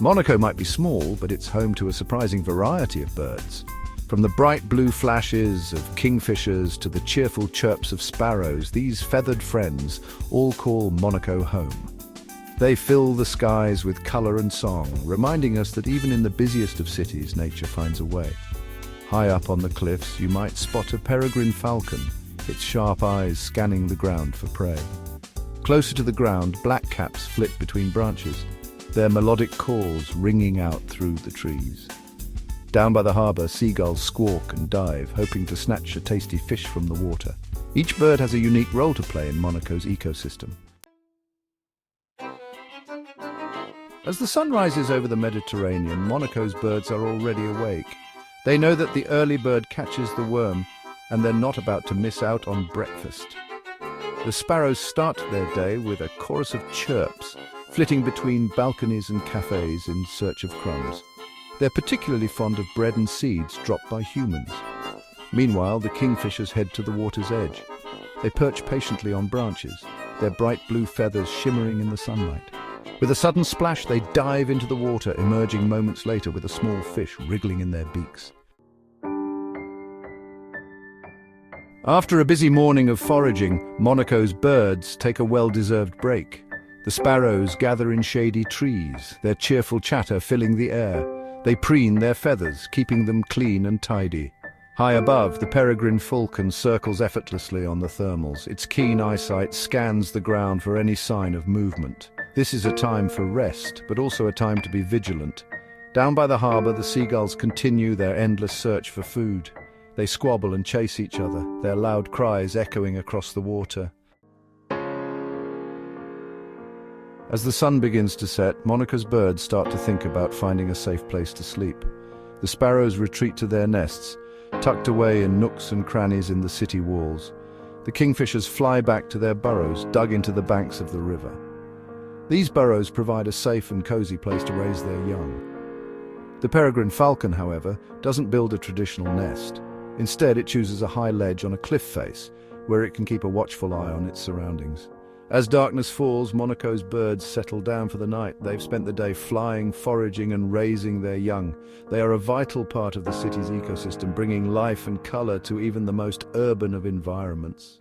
Monaco might be small, but it's home to a surprising variety of birds. From the bright blue flashes of kingfishers to the cheerful chirps of sparrows, these feathered friends all call Monaco home. They fill the skies with color and song, reminding us that even in the busiest of cities, nature finds a way. High up on the cliffs, you might spot a peregrine falcon, its sharp eyes scanning the ground for prey. Closer to the ground, blackcaps flit between branches, their melodic calls ringing out through the trees. Down by the harbor, seagulls squawk and dive, hoping to snatch a tasty fish from the water. Each bird has a unique role to play in Monaco's ecosystem. As the sun rises over the Mediterranean, Monaco's birds are already awake. They know that the early bird catches the worm, and they're not about to miss out on breakfast. The sparrows start their day with a chorus of chirps, flitting between balconies and cafes in search of crumbs. They're particularly fond of bread and seeds dropped by humans. Meanwhile, the kingfishers head to the water's edge. They perch patiently on branches, their bright blue feathers shimmering in the sunlight. With a sudden splash, they dive into the water, emerging moments later with a small fish wriggling in their beaks. After a busy morning of foraging, Monaco's birds take a well-deserved break. The sparrows gather in shady trees, their cheerful chatter filling the air. They preen their feathers, keeping them clean and tidy. High above, the peregrine falcon circles effortlessly on the thermals. Its keen eyesight scans the ground for any sign of movement. This is a time for rest, but also a time to be vigilant. Down by the harbor, the seagulls continue their endless search for food. They squabble and chase each other, their loud cries echoing across the water. As the sun begins to set, Monaco's birds start to think about finding a safe place to sleep. The sparrows retreat to their nests, tucked away in nooks and crannies in the city walls. The kingfishers fly back to their burrows, dug into the banks of the river. These burrows provide a safe and cozy place to raise their young. The peregrine falcon, however, doesn't build a traditional nest. Instead, it chooses a high ledge on a cliff face, where it can keep a watchful eye on its surroundings. As darkness falls, Monaco's birds settle down for the night. They've spent the day flying, foraging, and raising their young. They are a vital part of the city's ecosystem, bringing life and color to even the most urban of environments.